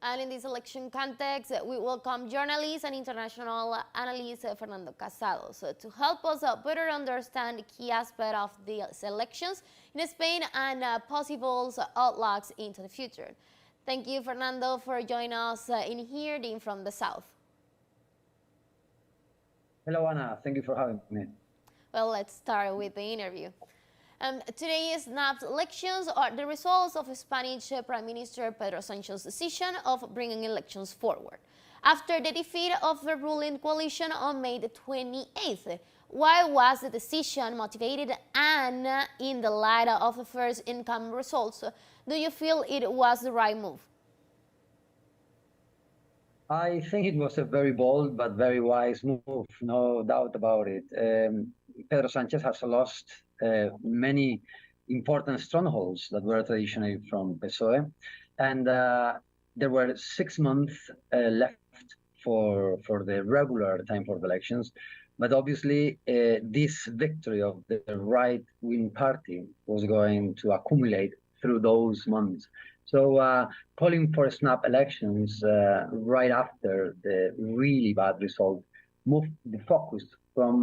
And in this election context, we welcome journalist and international analyst Fernando Casado to help us better understand the key aspect of these elections in Spain and possible outlooks into the future. Thank you, Fernando, for joining us in here from the South. Hello, Anna. Thank you for having me. Well, let's start with the interview. Today's snap elections are the results of Spanish Prime Minister Pedro Sánchez's decision of bringing elections forward. After the defeat of the ruling coalition on May the 28th, why was the decision motivated, and in the light of the first income results, do you feel it was the right move? I think it was a very bold but very wise move, no doubt about it. Pedro Sánchez has lost many important strongholds that were traditionally from PSOE, and there were 6 months left for the regular time for the elections. But obviously, this victory of the right-wing party was going to accumulate through those months. So calling for snap elections right after the really bad result moved the focus from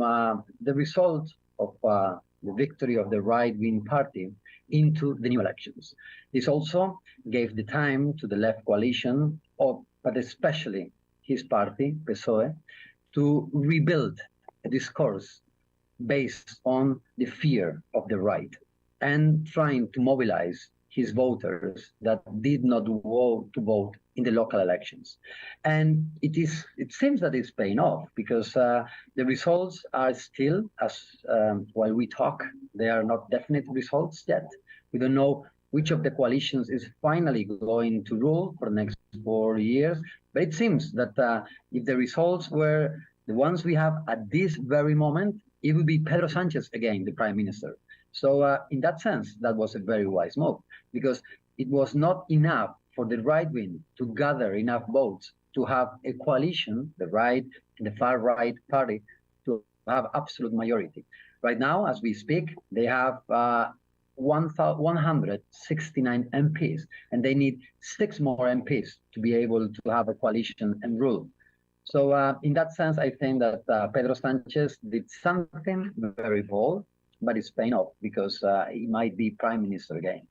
the result of the victory of the right-wing party into the new elections. This also gave the time to the left coalition, but especially his party, PSOE, to rebuild a discourse based on the fear of the right and trying to mobilize his voters that did not vote in the local elections. And it seems that it's paying off, because the results are still, while we talk, they are not definite results yet. We don't know which of the coalitions is finally going to rule for the next 4 years. But it seems that if the results were the ones we have at this very moment, it would be Pedro Sánchez again, the prime minister. So in that sense, that was a very wise move, because it was not enough for the right wing to gather enough votes to have a coalition, the right and the far right party, to have absolute majority. Right now, as we speak, they have 169 MPs, and they need 6 more MPs to be able to have a coalition and rule. So in that sense, I think that Pedro Sánchez did something very bold, but it's paying off, because he might be prime minister again.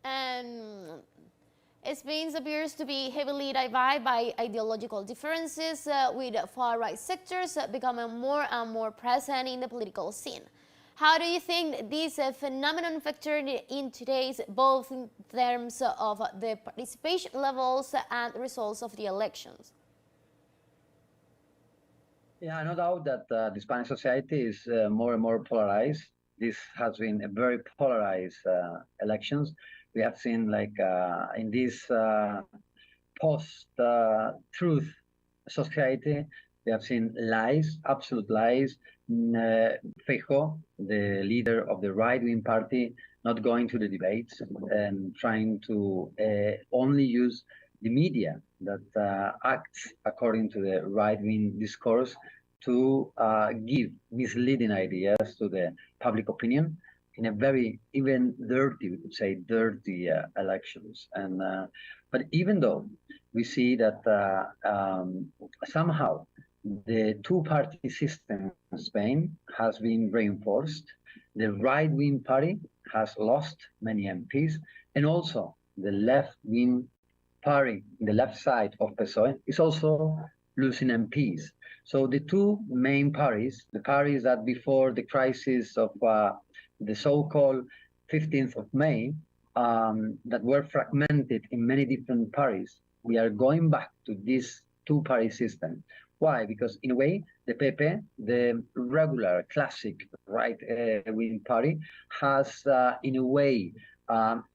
And Spain appears to be heavily divided by ideological differences, with far-right sectors becoming more and more present in the political scene. How do you think this phenomenon factored in today's, both in terms of the participation levels and results of the elections? Yeah, no doubt that the Spanish society is more and more polarized. This has been a very polarized elections. We have seen, like, in this post-truth society, we have seen lies, absolute lies. Feijóo, the leader of the right-wing party, not going to the debates and trying to only use the media that acts according to the right-wing discourse to give misleading ideas to the public opinion in a very, even dirty, we could say, dirty elections. And but even though we see that somehow the two-party system in Spain has been reinforced, the right-wing party has lost many MPs, and also the left-wing party, the left side of PSOE, is also losing MPs. So the two main parties, the parties that before the crisis of the so-called 15th of May, that were fragmented in many different parties, we are going back to this two-party system. Why? Because in a way, the PP, the regular classic right-wing party, has in a way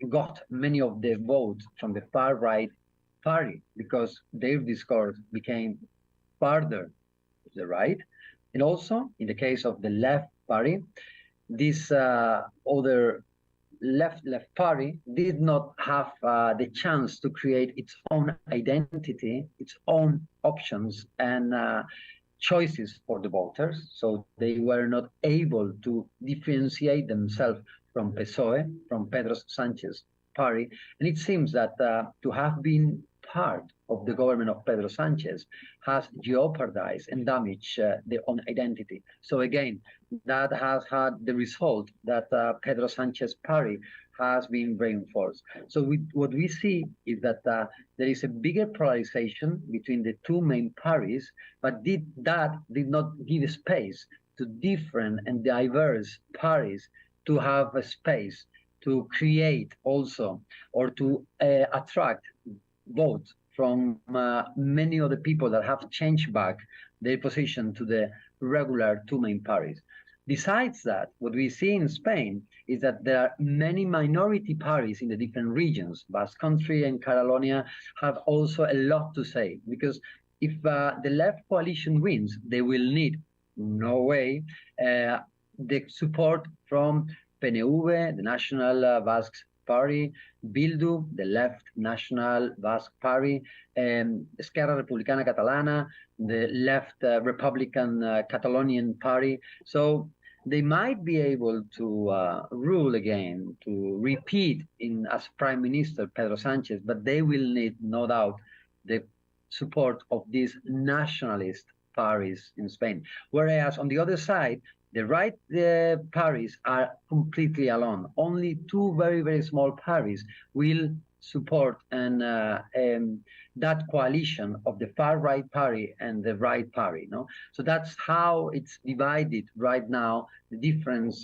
got many of the votes from the far right party, because their discourse became farther to the right. And also, in the case of the left party, this other left party did not have the chance to create its own identity, its own options and choices for the voters. So they were not able to differentiate themselves from PSOE, from Pedro Sánchez party. And it seems that to have been part of the government of Pedro Sánchez has jeopardized and damaged their own identity. So again, that has had the result that Pedro Sánchez party has been reinforced. So what we see is that there is a bigger polarization between the two main parties, but that did not give space to different and diverse parties to have a space to create also or to attract votes from many of the people that have changed back their position to the regular two main parties. Besides that, what we see in Spain is that there are many minority parties in the different regions. Basque Country and Catalonia have also a lot to say, because if the left coalition wins, they will need, no way, the support from PNV, the National Basque Party, Bildu, the left National Basque Party, Esquerra Republicana Catalana, the left Republican Catalonian Party. So they might be able to rule again, to repeat as Prime Minister Pedro Sánchez, but they will need, no doubt, the support of these nationalist parties in Spain. Whereas on the other side, the right parties are completely alone. Only two very, very small parties will support that coalition of the far right party and the right party. No? So that's how it's divided right now, the different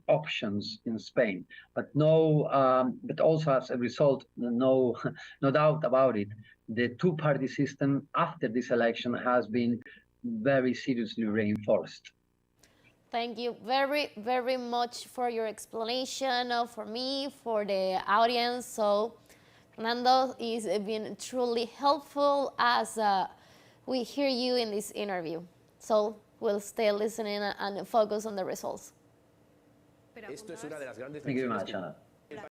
options in Spain. But but also as a result, no doubt about it, the two-party system after this election has been very seriously reinforced. Thank you very, very much for your explanation, for me, for the audience. So Fernando is being truly helpful as we hear you in this interview. So we'll stay listening and focus on the results. Thank you very much, Anna.